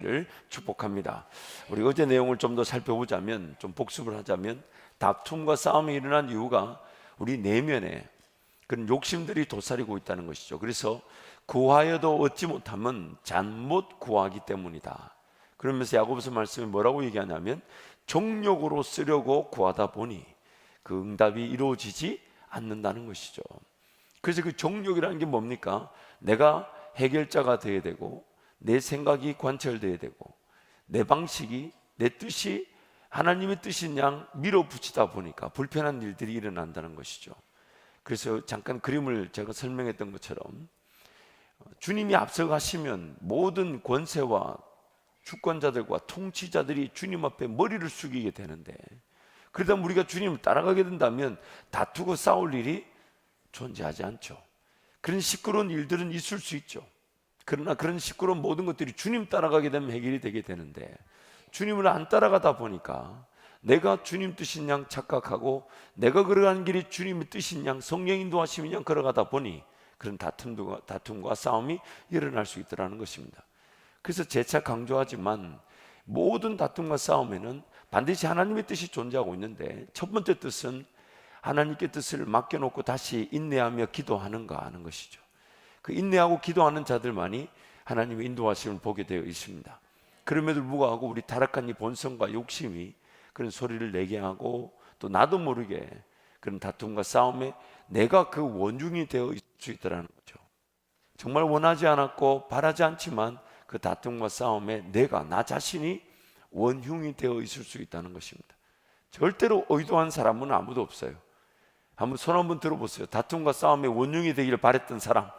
되기를 축복합니다. 우리 어제 내용을 좀 더 살펴보자면, 좀 복습을 하자면, 다툼과 싸움이 일어난 이유가 우리 내면에 그런 욕심들이 도사리고 있다는 것이죠. 그래서 구하여도 얻지 못하면 잘못 구하기 때문이다. 그러면서 야고보서 말씀이 뭐라고 얘기하냐면, 정욕으로 쓰려고 구하다 보니 그 응답이 이루어지지 않는다는 것이죠. 그래서 그 정욕이라는 게 뭡니까? 내가 해결자가 되어야 되고, 내 생각이 관철되어야 되고, 내 방식이, 내 뜻이 하나님의 뜻인 양 밀어붙이다 보니까 불편한 일들이 일어난다는 것이죠. 그래서 잠깐 그림을 제가 설명했던 것처럼, 주님이 앞서가시면 모든 권세와 주권자들과 통치자들이 주님 앞에 머리를 숙이게 되는데, 그러다 우리가 주님을 따라가게 된다면 다투고 싸울 일이 존재하지 않죠. 그런 시끄러운 일들은 있을 수 있죠. 그러나 그런 시끄러운 모든 것들이 주님 따라가게 되면 해결이 되게 되는데, 주님을 안 따라가다 보니까 내가 주님 뜻인 양 착각하고, 내가 걸어가는 길이 주님의 뜻인 양, 성령 인도하심인 양 걸어가다 보니 그런 다툼과 싸움이 일어날 수 있더라는 것입니다. 그래서 재차 강조하지만, 모든 다툼과 싸움에는 반드시 하나님의 뜻이 존재하고 있는데, 첫 번째 뜻은 하나님께 뜻을 맡겨놓고 다시 인내하며 기도하는가 하는 것이죠. 그 인내하고 기도하는 자들만이 하나님의 인도하심을 보게 되어 있습니다. 그럼에도 불구하고 우리 타락한 이 본성과 욕심이 그런 소리를 내게 하고, 또 나도 모르게 그런 다툼과 싸움에 내가 그 원흉이 되어 있을 수 있다는 거죠. 정말 원하지 않았고 바라지 않지만 그 다툼과 싸움에 내가, 나 자신이 원흉이 되어 있을 수 있다는 것입니다. 절대로 의도한 사람은 아무도 없어요. 한번 손 한번 들어보세요. 다툼과 싸움에 원흉이 되기를 바랬던 사람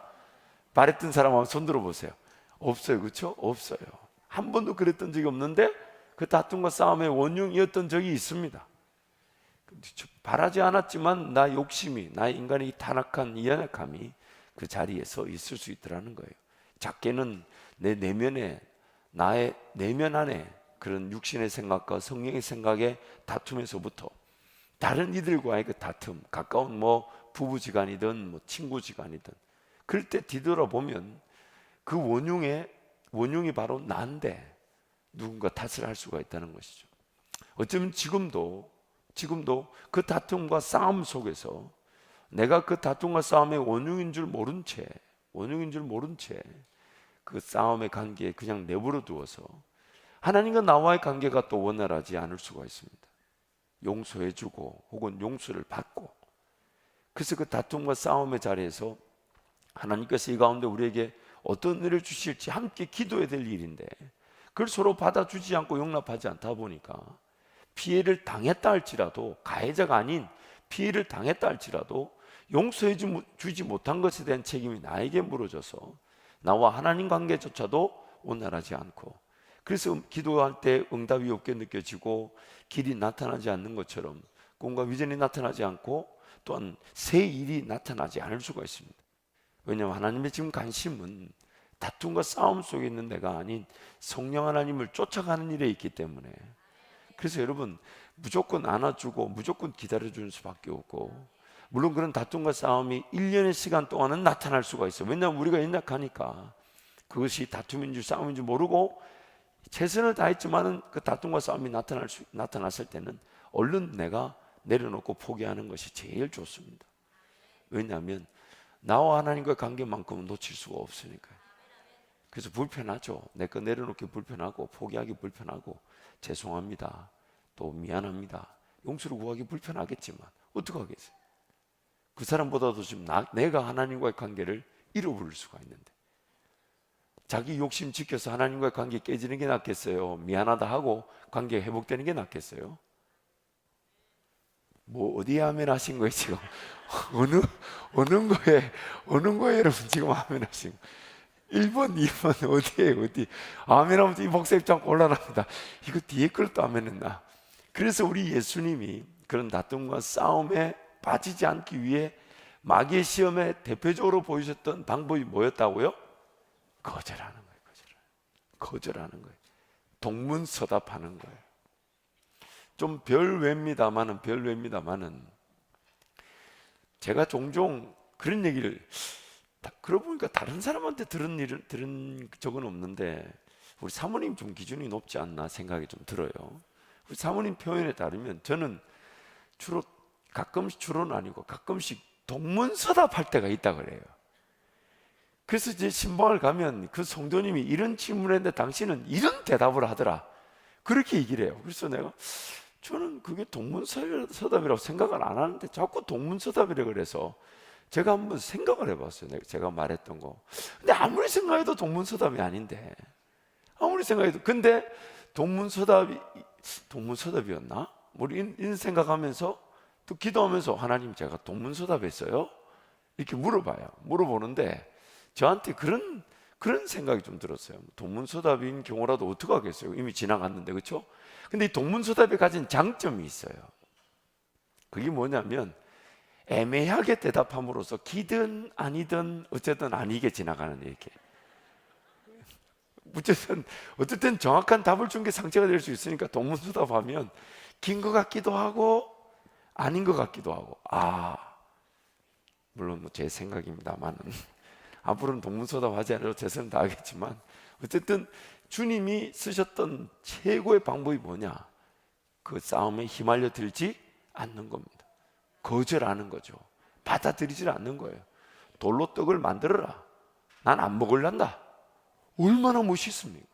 한번 손 들어보세요. 없어요. 그렇죠? 없어요. 한 번도 그랬던 적이 없는데 그 다툼과 싸움의 원흉이었던 적이 있습니다. 바라지 않았지만 나 욕심이, 나의 인간의 타락한 이 연약함이 그 자리에서 있을 수 있더라는 거예요. 작게는 내 내면에, 나의 내면 안에 그런 육신의 생각과 성령의 생각의 다툼에서부터 다른 이들과의 그 다툼, 가까운 부부지간이든 친구지간이든, 그럴 때 뒤돌아보면 그 원흉이 바로 나인데 누군가 탓을 할 수가 있다는 것이죠. 어쩌면 지금도 그 다툼과 싸움 속에서 내가 그 다툼과 싸움의 원흉인 줄 모른 채 그 싸움의 관계에 그냥 내버려 두어서 하나님과 나와의 관계가 또 원활하지 않을 수가 있습니다. 용서해주고 혹은 용서를 받고, 그래서 그 다툼과 싸움의 자리에서 하나님께서 이 가운데 우리에게 어떤 은혜를 주실지 함께 기도해야 될 일인데, 그걸 서로 받아주지 않고 용납하지 않다 보니까 피해를 당했다 할지라도, 가해자가 아닌 피해를 당했다 할지라도 용서해 주지 못한 것에 대한 책임이 나에게 물어져서 나와 하나님 관계조차도 원활하지 않고, 그래서 기도할 때 응답이 없게 느껴지고 길이 나타나지 않는 것처럼 꿈과 비전이 나타나지 않고, 또한 새 일이 나타나지 않을 수가 있습니다. 왜냐하면 하나님의 지금 관심은 다툼과 싸움 속에 있는 내가 아닌 성령 하나님을 쫓아가는 일에 있기 때문에, 그래서 여러분, 무조건 안아주고 무조건 기다려주는 수밖에 없고, 물론 그런 다툼과 싸움이 1년의 시간 동안은 나타날 수가 있어요. 왜냐하면 우리가 연약하니까 그것이 다툼인지 싸움인지 모르고 최선을 다했지만은 그 다툼과 싸움이 나타났을 때는 얼른 내가 내려놓고 포기하는 것이 제일 좋습니다. 왜냐하면 나와 하나님과의 관계만큼은 놓칠 수가 없으니까요. 그래서 불편하죠. 내 거 내려놓기 불편하고, 포기하기 불편하고, 죄송합니다, 또 미안합니다, 용서를 구하기 불편하겠지만 어떡하겠어요? 그 사람보다도 지금 내가 하나님과의 관계를 잃어버릴 수가 있는데, 자기 욕심 지켜서 하나님과의 관계 깨지는 게 낫겠어요? 미안하다 하고 관계 회복되는 게 낫겠어요? 어디에 아멘 하신 거예요 지금? 어느 거에 여러분 지금 아멘 하신 거예요? 1번, 2번 어디? 아멘 하면 이 목사 입장 곤란합니다. 이거 뒤에 걸 또 아멘 했나? 그래서 우리 예수님이 그런 다툼과 싸움에 빠지지 않기 위해 마귀의 시험에 대표적으로 보이셨던 방법이 뭐였다고요? 거절하는 거예요. 동문서답하는 거예요. 좀 별외입니다마는 제가 종종 그런 얘기를, 그러고 보니까 다른 사람한테 들은 적은 없는데, 우리 사모님 좀 기준이 높지 않나 생각이 좀 들어요. 우리 사모님 표현에 따르면 저는 주로 가끔씩, 주로는 아니고 가끔씩 동문서답할 때가 있다 그래요. 그래서 제 신방을 가면 그 성도님이 이런 질문을 했는데 당신은 이런 대답을 하더라, 그렇게 얘기를 해요. 그래서 저는 그게 동문서답이라고 생각을 안 하는데 자꾸 동문서답이라고 그래서 제가 한번 생각을 해봤어요. 제가 말했던 거. 근데 아무리 생각해도 동문서답이 아닌데, 아무리 생각해도. 근데 동문서답이었나? 우리 이런 생각하면서 또 기도하면서 하나님, 제가 동문서답했어요? 이렇게 물어보는데 저한테 그런 생각이 좀 들었어요. 동문서답인 경우라도 어떡하겠어요? 이미 지나갔는데, 그렇죠? 근데 이 동문서답이 가진 장점이 있어요. 그게 뭐냐면 애매하게 대답함으로써 기든 아니든 어쨌든 아니게 지나가는, 이렇게 어쨌든 정확한 답을 준 게 상처가 될 수 있으니까 동문서답하면 긴 것 같기도 하고 아닌 것 같기도 하고. 물론 제 생각입니다만 앞으로는 동문서답하지 않아도 최선을 다하겠지만, 어쨌든 주님이 쓰셨던 최고의 방법이 뭐냐? 그 싸움에 휘말려 들지 않는 겁니다. 거절하는 거죠. 받아들이질 않는 거예요. 돌로 떡을 만들어라, 난 안 먹을란다. 얼마나 멋있습니까?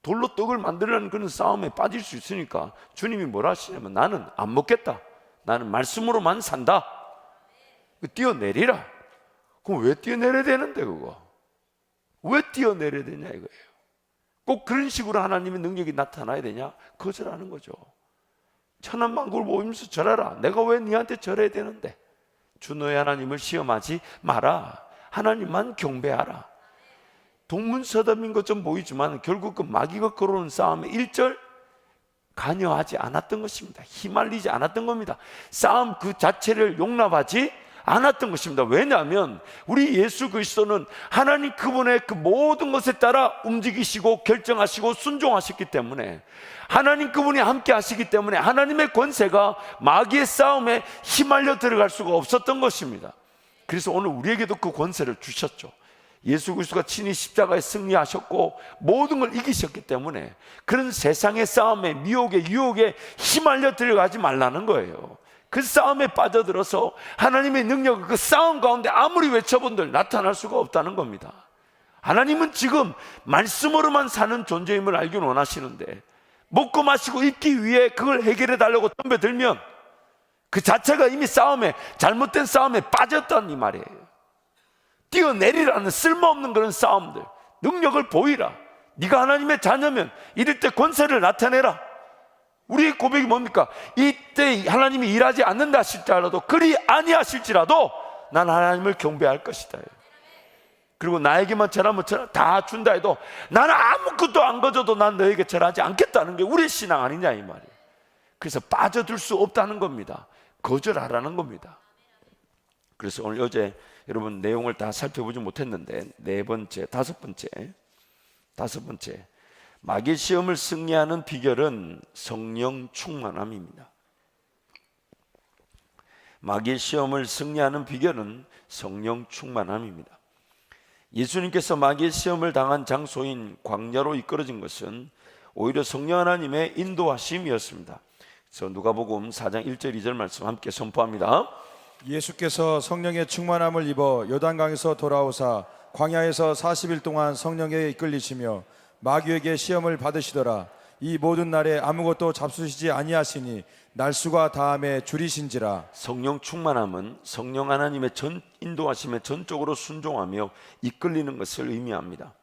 돌로 떡을 만들라는 그런 싸움에 빠질 수 있으니까 주님이 뭐라 하시냐면, 나는 안 먹겠다, 나는 말씀으로만 산다. 뛰어내리라. 그럼 왜 뛰어내려야 되는데, 그거 왜 뛰어내려야 되냐 이거예요. 꼭 그런 식으로 하나님의 능력이 나타나야 되냐? 거절하는 거죠. 천한만국을 보면서 절하라. 내가 왜 네한테 절해야 되는데? 주 너의 하나님을 시험하지 마라. 하나님만 경배하라. 동문서답인 것 좀 보이지만 결국 그 마귀가 걸어오는 싸움에 1절 관여하지 않았던 것입니다. 휘말리지 않았던 겁니다. 싸움 그 자체를 용납하지 않았던 것입니다. 왜냐하면 우리 예수 그리스도는 하나님 그분의 그 모든 것에 따라 움직이시고 결정하시고 순종하셨기 때문에, 하나님 그분이 함께 하시기 때문에 하나님의 권세가 마귀의 싸움에 휘말려 들어갈 수가 없었던 것입니다. 그래서 오늘 우리에게도 그 권세를 주셨죠. 예수 그리스도가 친히 십자가에 승리하셨고 모든 걸 이기셨기 때문에 그런 세상의 싸움에, 미혹에, 유혹에 휘말려 들어가지 말라는 거예요. 그 싸움에 빠져들어서 하나님의 능력을 그 싸움 가운데 아무리 외쳐본들 나타날 수가 없다는 겁니다. 하나님은 지금 말씀으로만 사는 존재임을 알기는 원하시는데, 먹고 마시고 입기 위해 그걸 해결해 달라고 덤벼들면 그 자체가 이미 싸움에, 잘못된 싸움에 빠졌다는 이 말이에요. 뛰어내리라는 쓸모없는 그런 싸움들, 능력을 보이라. 네가 하나님의 자녀면 이럴 때 권세를 나타내라. 우리의 고백이 뭡니까? 이때 하나님이 일하지 않는다 하실지라도, 그리 아니하실지라도 난 하나님을 경배할 것이다. 그리고 나에게만 절하면 다 준다 해도 나는 아무것도 안 가져도 난 너에게 절하지 않겠다는 게 우리의 신앙 아니냐 이 말이에요. 그래서 빠져들 수 없다는 겁니다. 거절하라는 겁니다. 그래서 오늘 어제 여러분 내용을 다 살펴보지 못했는데 다섯 번째 마귀 시험을 승리하는 비결은 성령 충만함입니다. 마귀 시험을 승리하는 비결은 성령 충만함입니다. 예수님께서 마귀의 시험을 당한 장소인 광야로 이끌어진 것은 오히려 성령 하나님의 인도하심이었습니다. 그래서 누가복음 4장 1절 2절 말씀 함께 선포합니다. 예수께서 성령의 충만함을 입어 요단강에서 돌아오사 광야에서 40일 동안 성령에 이끌리시며 마귀에게 시험을 받으시더라. 이 모든 날에 아무것도 잡수시지 아니하시니 날수가 다함에 줄이신지라. 성령 충만함은 성령 하나님의 인도하심에 전적으로 순종하며 이끌리는 것을 의미합니다.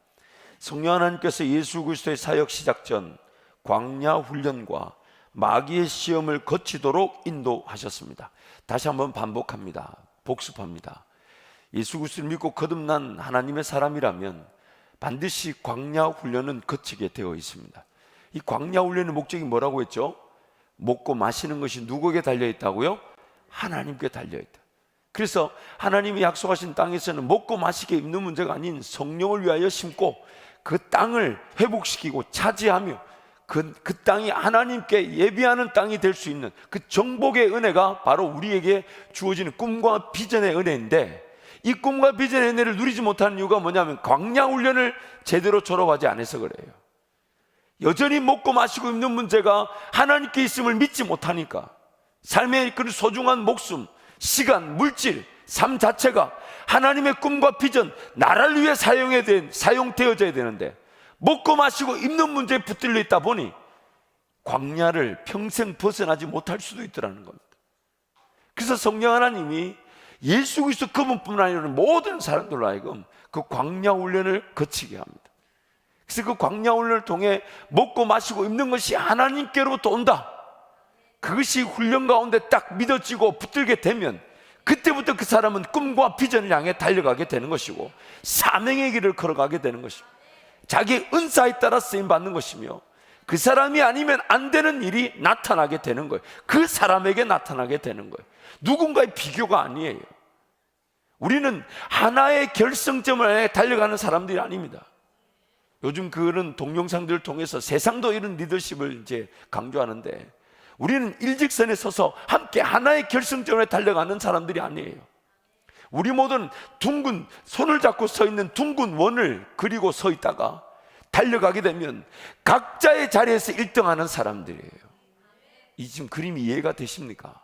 성령 하나님께서 예수 그리스도의 사역 시작 전 광야 훈련과 마귀의 시험을 거치도록 인도하셨습니다. 다시 한번 반복합니다. 복습합니다. 예수 그리스도를 믿고 거듭난 하나님의 사람이라면 반드시 광야 훈련은 거치게 되어 있습니다. 이 광야 훈련의 목적이 뭐라고 했죠? 먹고 마시는 것이 누구에게 달려있다고요? 하나님께 달려있다. 그래서 하나님이 약속하신 땅에서는 먹고 마시게 입는 문제가 아닌 성령을 위하여 심고 그 땅을 회복시키고 차지하며 그 땅이 하나님께 예비하는 땅이 될 수 있는 그 정복의 은혜가 바로 우리에게 주어지는 꿈과 비전의 은혜인데, 이 꿈과 비전의 은혜를 누리지 못하는 이유가 뭐냐면 광야 훈련을 제대로 졸업하지 않아서 그래요. 여전히 먹고 마시고 입는 문제가 하나님께 있음을 믿지 못하니까 삶의 그 소중한 목숨, 시간, 물질, 삶 자체가 하나님의 꿈과 비전, 나라를 위해 사용되어져야 되는데 먹고 마시고 입는 문제에 붙들려 있다 보니 광야를 평생 벗어나지 못할 수도 있더라는 겁니다. 그래서 성령 하나님이 예수 그리스도 그분뿐만 아니라 모든 사람들로 하여금 그 광야 훈련을 거치게 합니다. 그래서 그 광야 훈련을 통해 먹고 마시고 입는 것이 하나님께로부터 온다, 그것이 훈련 가운데 딱 믿어지고 붙들게 되면 그때부터 그 사람은 꿈과 비전을 향해 달려가게 되는 것이고 사명의 길을 걸어가게 되는 것이고 자기의 은사에 따라 쓰임받는 것이며 그 사람이 아니면 안 되는 일이 나타나게 되는 거예요. 그 사람에게 나타나게 되는 거예요. 누군가의 비교가 아니에요. 우리는 하나의 결승점을 향해 달려가는 사람들이 아닙니다. 요즘 그런 동영상들을 통해서 세상도 이런 리더십을 이제 강조하는데 우리는 일직선에 서서 함께 하나의 결승점에 달려가는 사람들이 아니에요. 우리 모두는 둥근 손을 잡고 서 있는 둥근 원을 그리고 서 있다가 달려가게 되면 각자의 자리에서 1등하는 사람들이에요. 이 지금 그림이 이해가 되십니까?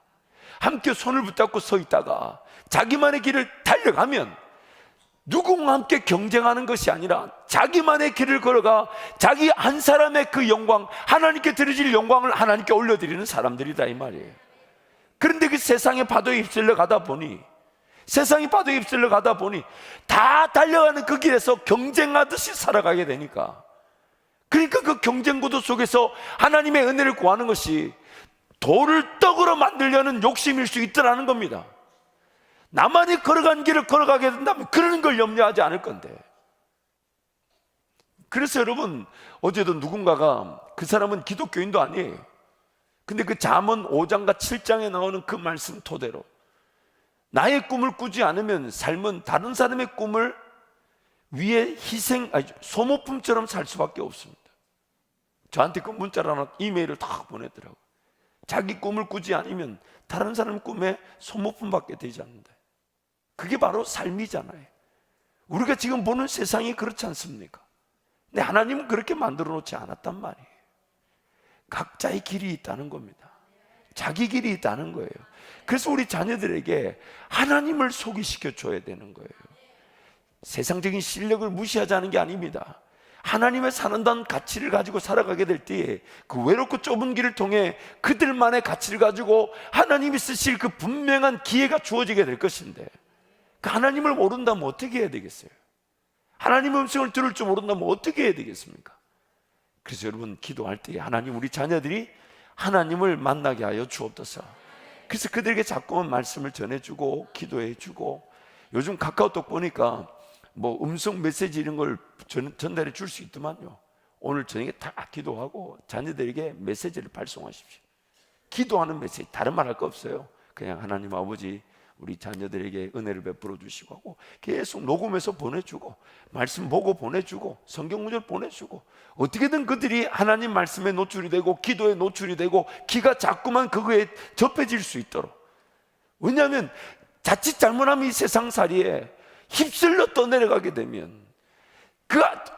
함께 손을 붙잡고 서 있다가 자기만의 길을 달려가면 누구와 함께 경쟁하는 것이 아니라 자기만의 길을 걸어가 자기 한 사람의 그 영광, 하나님께 드려질 영광을 하나님께 올려드리는 사람들이다 이 말이에요. 그런데 그 세상의 파도에 휩쓸려 가다 보니 다 달려가는 그 길에서 경쟁하듯이 살아가게 되니까, 그러니까 그 경쟁 구도 속에서 하나님의 은혜를 구하는 것이 돌을 떡으로 만들려는 욕심일 수 있더라는 겁니다. 나만이 걸어간 길을 걸어가게 된다면 그런 걸 염려하지 않을 건데. 그래서 여러분, 어제도 누군가가, 그 사람은 기독교인도 아니에요. 근데 그 잠언 5장과 7장에 나오는 그 말씀 토대로 나의 꿈을 꾸지 않으면 삶은 다른 사람의 꿈을 위해 소모품처럼 살 수밖에 없습니다. 저한테 그 문자를 하나, 이메일을 다 보내더라고요. 자기 꿈을 꾸지 않으면 다른 사람 꿈에 소모품밖에 되지 않는다. 그게 바로 삶이잖아요. 우리가 지금 보는 세상이 그렇지 않습니까? 근데 하나님은 그렇게 만들어 놓지 않았단 말이에요. 각자의 길이 있다는 겁니다. 자기 길이 있다는 거예요. 그래서 우리 자녀들에게 하나님을 소개시켜 줘야 되는 거예요. 세상적인 실력을 무시하자는 게 아닙니다. 하나님의 사는다는 가치를 가지고 살아가게 될 때에 그 외롭고 좁은 길을 통해 그들만의 가치를 가지고 하나님이 쓰실 그 분명한 기회가 주어지게 될 것인데, 그 하나님을 모른다면 어떻게 해야 되겠어요? 하나님의 음성을 들을 줄 모른다면 어떻게 해야 되겠습니까? 그래서 여러분, 기도할 때 하나님, 우리 자녀들이 하나님을 만나게 하여 주옵소서. 그래서 그들에게 자꾸만 말씀을 전해주고 기도해주고, 요즘 카카오톡 보니까 뭐 음성 메시지 이런 걸 전달해 줄 수 있더만요. 오늘 저녁에 다 기도하고 자녀들에게 메시지를 발송하십시오. 기도하는 메시지, 다른 말 할 거 없어요. 그냥 하나님 아버지, 우리 자녀들에게 은혜를 베풀어 주시고 하고 계속 녹음해서 보내주고, 말씀 보고 보내주고, 성경 문절 보내주고, 어떻게든 그들이 하나님 말씀에 노출이 되고 기도에 노출이 되고 귀가 자꾸만 그거에 접해질 수 있도록. 왜냐하면 자칫 잘못하면 이 세상살이에 휩쓸려 떠내려가게 되면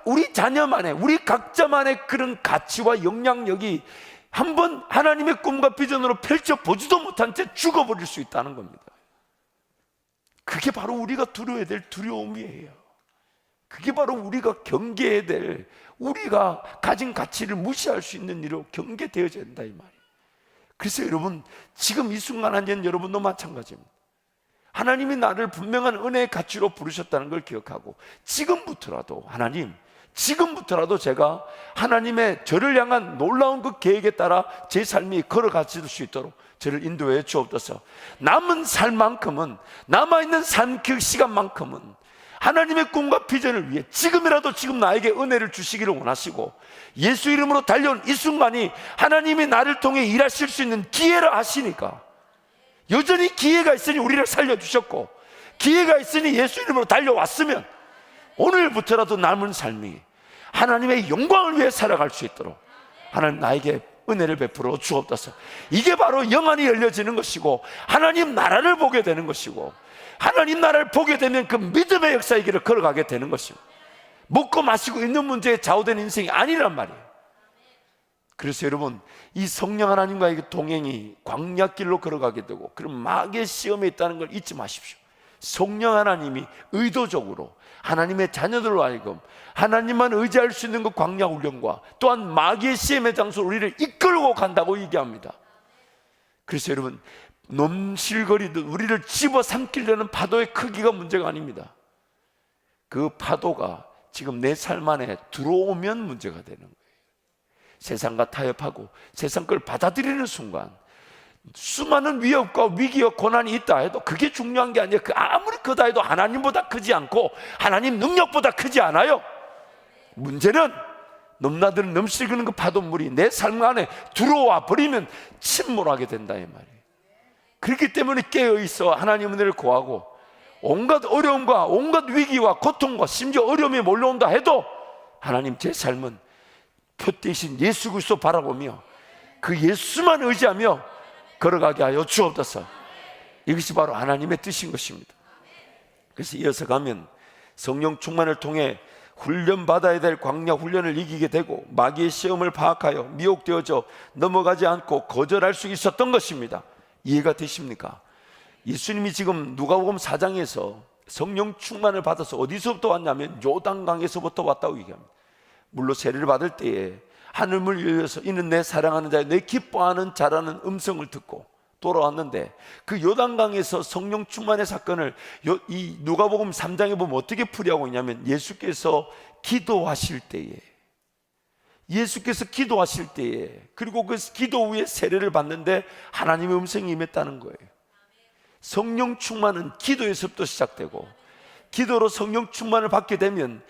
우리 자녀만의, 우리 각자만의 그런 가치와 영향력이 한번 하나님의 꿈과 비전으로 펼쳐보지도 못한 채 죽어버릴 수 있다는 겁니다. 그게 바로 우리가 두려워야 될 두려움이에요. 그게 바로 우리가 경계해야 될, 우리가 가진 가치를 무시할 수 있는 일로 경계되어져야 된다 이 말이에요. 그래서 여러분, 지금 이 순간 아닌 여러분도 마찬가지입니다. 하나님이 나를 분명한 은혜의 가치로 부르셨다는 걸 기억하고, 지금부터라도 하나님, 지금부터라도 제가 하나님의 저를 향한 놀라운 그 계획에 따라 제 삶이 걸어갈 수 있도록 저를 인도해 주옵소서. 남은 삶만큼은, 남아있는 삶 그 시간만큼은 하나님의 꿈과 비전을 위해 지금이라도 지금 나에게 은혜를 주시기를 원하시고, 예수 이름으로 달려온 이 순간이 하나님이 나를 통해 일하실 수 있는 기회라 하시니까, 여전히 기회가 있으니 우리를 살려주셨고, 기회가 있으니 예수 이름으로 달려왔으면 오늘부터라도 남은 삶이 하나님의 영광을 위해 살아갈 수 있도록 하나님 나에게 은혜를 베풀어 주옵소서. 이게 바로 영안이 열려지는 것이고 하나님 나라를 보게 되는 것이고 하나님 나라를 보게 되면 그 믿음의 역사의 길을 걸어가게 되는 것입니다. 먹고 마시고 있는 문제에 좌우되는 인생이 아니란 말이에요. 그래서 여러분, 이 성령 하나님과의 동행이 광야길로 걸어가게 되고 그런 마귀의 시험에 있다는 걸 잊지 마십시오. 성령 하나님이 의도적으로 하나님의 자녀들로 하여금 하나님만 의지할 수 있는 그 광야 훈련과 또한 마귀의 시험의 장소로 우리를 이끌고 간다고 얘기합니다. 그래서 여러분, 넘실거리듯 우리를 집어삼키려는 파도의 크기가 문제가 아닙니다. 그 파도가 지금 내 삶 안에 들어오면 문제가 되는 거예요. 세상과 타협하고 세상 걸 받아들이는 순간 수많은 위협과 위기와 고난이 있다 해도 그게 중요한 게 아니라 아무리 크다 해도 하나님보다 크지 않고 하나님 능력보다 크지 않아요. 문제는 넘나드는 넘실거리는 그 파도물이 내 삶 안에 들어와 버리면 침몰하게 된다 이 말이에요. 그렇기 때문에 깨어있어 하나님 은혜를 구하고 온갖 어려움과 온갖 위기와 고통과 심지어 어려움이 몰려온다 해도 하나님, 제 삶은 표 대신 예수 그리스도 바라보며 그 예수만 의지하며 걸어가게 하여 주옵소서. 이것이 바로 하나님의 뜻인 것입니다. 그래서 이어서 가면 성령 충만을 통해 훈련받아야 될 광야 훈련을 이기게 되고 마귀의 시험을 파악하여 미혹되어져 넘어가지 않고 거절할 수 있었던 것입니다. 이해가 되십니까? 예수님이 지금 누가복음 4장에서 성령 충만을 받아서 어디서부터 왔냐면 요단강에서부터 왔다고 얘기합니다. 물로 세례를 받을 때에 하늘을 열려서 이는 내 사랑하는 자여 내 기뻐하는 자라는 음성을 듣고 돌아왔는데, 그 요단강에서 성령 충만의 사건을 이 누가복음 3장에 보면 어떻게 풀이하고 있냐면, 예수께서 기도하실 때에 그리고 그 기도 후에 세례를 받는데 하나님의 음성이 임했다는 거예요. 성령 충만은 기도에서부터 시작되고, 기도로 성령 충만을 받게 되면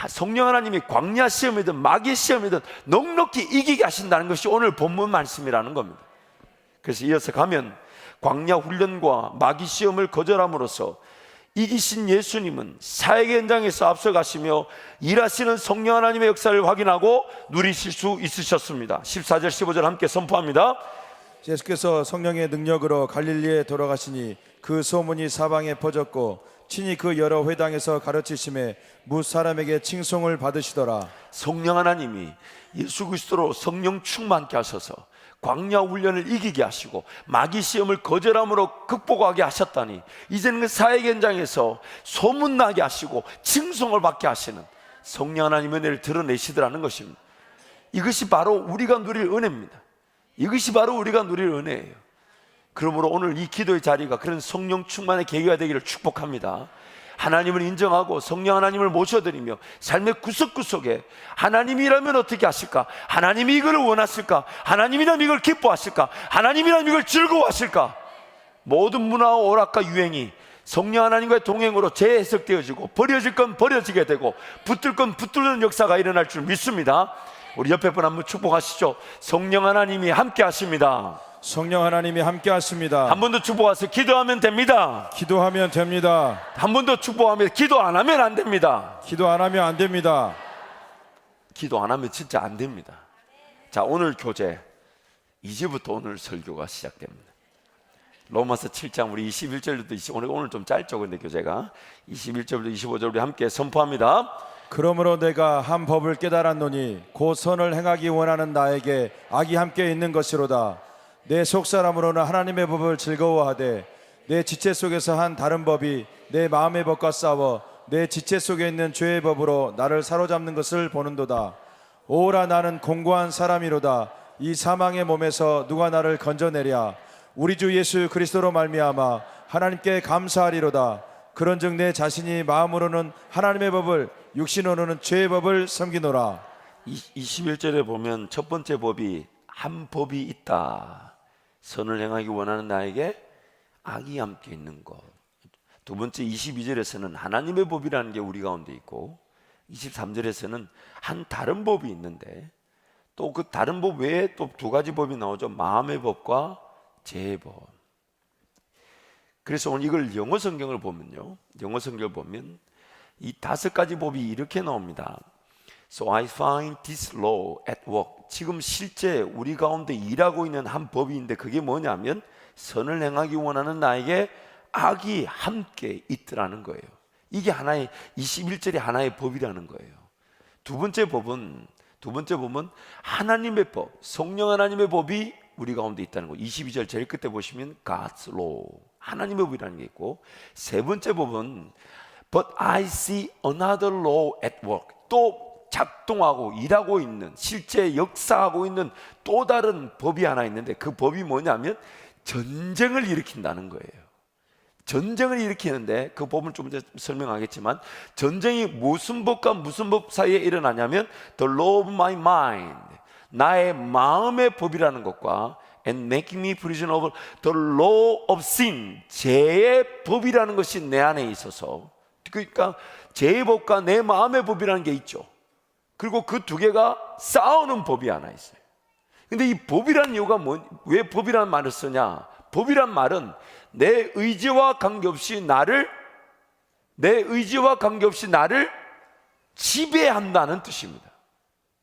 성령 하나님이 광야 시험이든 마귀 시험이든 넉넉히 이기게 하신다는 것이 오늘 본문 말씀이라는 겁니다. 그래서 이어서 가면 광야 훈련과 마귀 시험을 거절함으로써 이기신 예수님은 사역의 현장에서 앞서가시며 일하시는 성령 하나님의 역사를 확인하고 누리실 수 있으셨습니다. 14절 15절 함께 선포합니다. 예수께서 성령의 능력으로 갈릴리에 돌아가시니 그 소문이 사방에 퍼졌고 친히 그 여러 회당에서 가르치심에 무 사람에게 칭송을 받으시더라. 성령 하나님이 예수 그리스도로 성령 충만케 하셔서 광야 훈련을 이기게 하시고 마귀 시험을 거절함으로 극복하게 하셨다니, 이제는 그 사역 현장에서 소문나게 하시고 칭송을 받게 하시는 성령 하나님의 은혜를 드러내시더라는 것입니다. 이것이 바로 우리가 누릴 은혜입니다. 이것이 바로 우리가 누릴 은혜예요. 그러므로 오늘 이 기도의 자리가 그런 성령 충만의 계기가 되기를 축복합니다. 하나님을 인정하고 성령 하나님을 모셔드리며 삶의 구석구석에 하나님이라면 어떻게 하실까? 하나님이 이걸 원하실까? 하나님이라면 이걸 기뻐하실까? 하나님이라면 이걸 즐거워하실까? 모든 문화와 오락과 유행이 성령 하나님과의 동행으로 재해석되어지고 버려질 건 버려지게 되고 붙들 건 붙들는 역사가 일어날 줄 믿습니다. 우리 옆에 분 한번 축복하시죠. 성령 하나님이 함께 하십니다. 성령 하나님이 함께 하십니다. 한 번 더 축복하세요. 기도하면 됩니다. 기도하면 됩니다. 한 번 더 축복하면 기도 안 하면 안 됩니다. 기도 안 하면 안 됩니다. 기도 안 하면 진짜 안 됩니다. 자, 오늘 교재 이제부터 오늘 설교가 시작됩니다. 로마서 7장 우리 21절부터 오늘 좀 짧죠. 근데 교재가 21절부터 25절 우리 함께 선포합니다. 그러므로 내가 한 법을 깨달았노니 곧 선을 행하기 원하는 나에게 악이 함께 있는 것이로다. 내 속사람으로는 하나님의 법을 즐거워하되 내 지체 속에서 한 다른 법이 내 마음의 법과 싸워 내 지체 속에 있는 죄의 법으로 나를 사로잡는 것을 보는도다. 오라, 나는 공고한 사람이로다. 이 사망의 몸에서 누가 나를 건져내랴. 우리 주 예수 그리스도로 말미암아 하나님께 감사하리로다. 그런즉 내 자신이 마음으로는 하나님의 법을, 육신으로는 죄의 법을 섬기노라. 21절에 보면 첫 번째 법이 한 법이 있다. 선을 행하기 원하는 나에게 악이 함께 있는 것. 두 번째 22절에서는 하나님의 법이라는 게 우리 가운데 있고, 23절에서는 한 다른 법이 있는데 또 그 다른 법 외에 또 두 가지 법이 나오죠. 마음의 법과 죄의 법. 그래서 오늘 이걸 영어 성경을 보면요, 영어 성경을 보면 이 다섯 가지 법이 이렇게 나옵니다. So I find this law at work. 지금 실제 우리 가운데 일하고 있는 한 법인데 그게 뭐냐면 선을 행하기 원하는 나에게 악이 함께 있더라는 거예요. 이게 하나의 21절이 하나의 법이라는 거예요. 두 번째 법은 하나님의 법, 성령 하나님의 법이 우리 가운데 있다는 거. 22절 제일 끝에 보시면 God's law, 하나님의 법이라는 게 있고, 세 번째 법은 But I see another law at work, 또 작동하고 일하고 있는, 실제 역사하고 있는 또 다른 법이 하나 있는데, 그 법이 뭐냐면 전쟁을 일으킨다는 거예요. 전쟁을 일으키는데, 그 법은 좀 이제 설명하겠지만, 전쟁이 무슨 법과 무슨 법 사이에 일어나냐면 The law of my mind, 나의 마음의 법이라는 것과 And making me prisoner of the law of sin, 죄의 법이라는 것이 내 안에 있어서, 그러니까 죄의 법과 내 마음의 법이라는 게 있죠. 그리고 그 두 개가 싸우는 법이 하나 있어요. 근데 이 법이라는 이유가 왜 법이라는 말을 쓰냐? 법이란 말은 내 의지와 관계없이 나를 지배한다는 뜻입니다.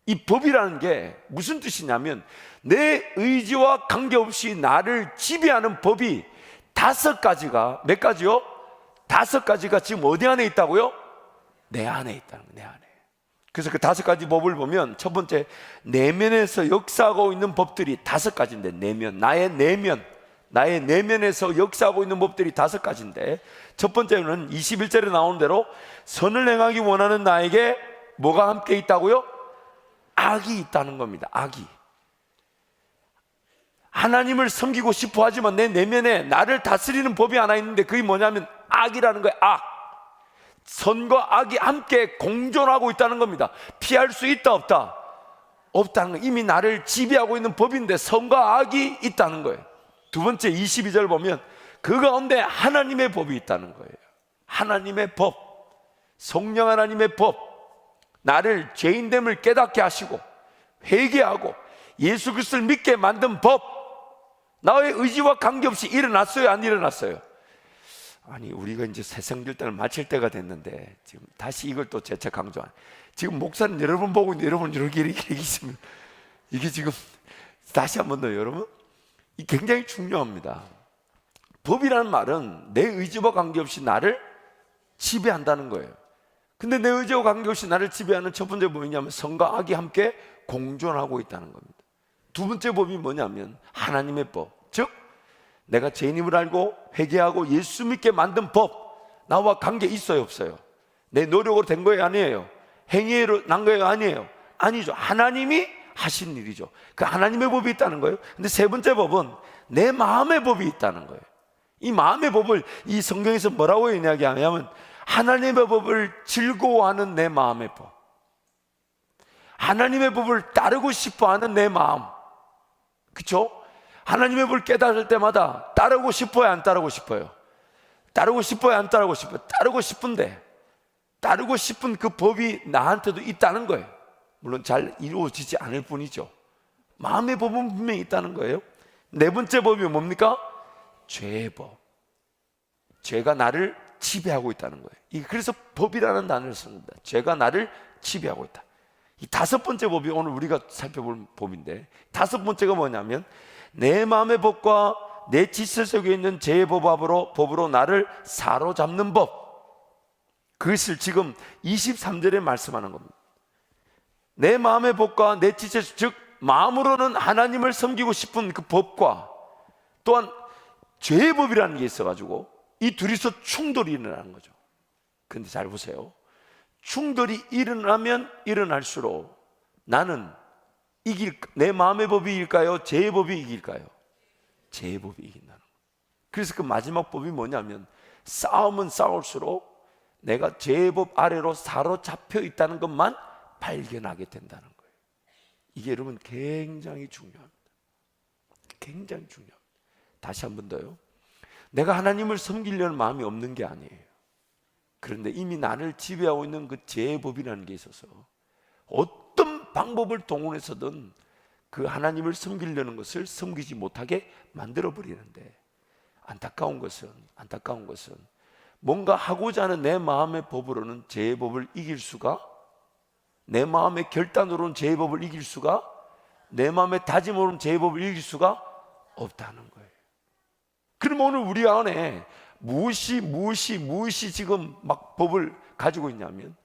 이 법이라는 게 무슨 뜻이냐면 내 의지와 관계없이 나를 지배하는 법이 5가지가, 몇 가지요? 5가지가 지금 어디 안에 있다고요? 내 안에 있다는 거예요. 내 안에. 그래서 그 5가지 법을 보면, 첫 번째, 내면에서 역사하고 있는 법들이 5가지인데, 나의 내면에서 역사하고 있는 법들이 5가지인데, 첫 번째는 21절에 나오는 대로 선을 행하기 원하는 나에게 뭐가 함께 있다고요? 악이 있다는 겁니다. 악이. 하나님을 섬기고 싶어 하지만 내 내면에 나를 다스리는 법이 하나 있는데, 그게 뭐냐면 악이라는 거예요. 악. 선과 악이 함께 공존하고 있다는 겁니다. 피할 수 있다 없다? 없다는 거예요. 이미 나를 지배하고 있는 법인데 선과 악이 있다는 거예요. 두 번째 22절 보면 그 가운데 하나님의 법이 있다는 거예요. 하나님의 법, 성령 하나님의 법, 나를 죄인됨을 깨닫게 하시고 회개하고 예수 그리스도를 믿게 만든 법, 나의 의지와 관계없이 일어났어요, 안 일어났어요? 아니, 우리가 이제 새생길단을 마칠 때가 됐는데 지금 다시 이걸 또 재차 강조한, 지금 목사님 여러분 보고 있는데 여러분 이렇게 있으면 이게 지금 다시 한 번 더, 여러분, 이 굉장히 중요합니다. 법이라는 말은 내 의지와 관계없이 나를 지배한다는 거예요. 근데 내 의지와 관계없이 나를 지배하는 첫 번째 법이 뭐냐면 선과 악이 함께 공존하고 있다는 겁니다. 두 번째 법이 뭐냐면 하나님의 법, 즉 내가 죄인임을 알고 회개하고 예수 믿게 만든 법, 나와 관계 있어요 없어요? 내 노력으로 된 거예요 아니에요? 행위로 난 거예요 아니에요? 아니죠. 하나님이 하신 일이죠. 그 하나님의 법이 있다는 거예요. 근데 세 번째 법은 내 마음의 법이 있다는 거예요. 이 마음의 법을 이 성경에서 뭐라고 이야기하냐면 하나님의 법을 즐거워하는 내 마음의 법, 하나님의 법을 따르고 싶어하는 내 마음, 그렇죠? 하나님의 법을 깨달을 때마다 따르고 싶어요 안 따르고 싶어요? 따르고 싶어요 안 따르고 싶어요? 따르고 싶은데, 따르고 싶은 그 법이 나한테도 있다는 거예요. 물론 잘 이루어지지 않을 뿐이죠. 마음의 법은 분명히 있다는 거예요. 네 번째 법이 뭡니까? 죄의 법. 죄가 나를 지배하고 있다는 거예요. 그래서 법이라는 단어를 씁니다. 죄가 나를 지배하고 있다. 이 5번째 법이 오늘 우리가 살펴볼 법인데, 5번째가 뭐냐면 내 마음의 법과 내 지체 속에 있는 죄의 법으로 나를 사로잡는 법. 그것을 지금 23절에 말씀하는 겁니다. 내 마음의 법과 내 지체, 즉 마음으로는 하나님을 섬기고 싶은 그 법과 또한 죄의 법이라는 게 있어가지고 이 둘이서 충돌이 일어나는 거죠. 그런데 잘 보세요. 충돌이 일어나면 일어날수록 나는 내 마음의 법이 이길까요? 죄의 법이 이길까요? 죄의 법이 이긴다는 거예요. 그래서 그 마지막 법이 뭐냐면 싸움은 싸울수록 내가 죄의 법 아래로 사로잡혀 있다는 것만 발견하게 된다는 거예요. 이게 여러분 굉장히 중요합니다. 굉장히 중요합니다. 다시 한 번 더요. 내가 하나님을 섬기려는 마음이 없는 게 아니에요. 그런데 이미 나를 지배하고 있는 그 죄의 법이라는 게 있어서 어떤 방법을 동원해서든 그 하나님을 섬기려는 것을 섬기지 못하게 만들어 버리는데, 안타까운 것은 뭔가 하고자 하는 내 마음의 법으로는 죄의 법을 이길 수가, 내 마음의 결단으로는 죄의 법을 이길 수가, 내 마음의 다짐으로는 죄의 법을 이길 수가 없다는 거예요. 그럼 오늘 우리 안에 무엇이 지금 막 법을 가지고 있냐면,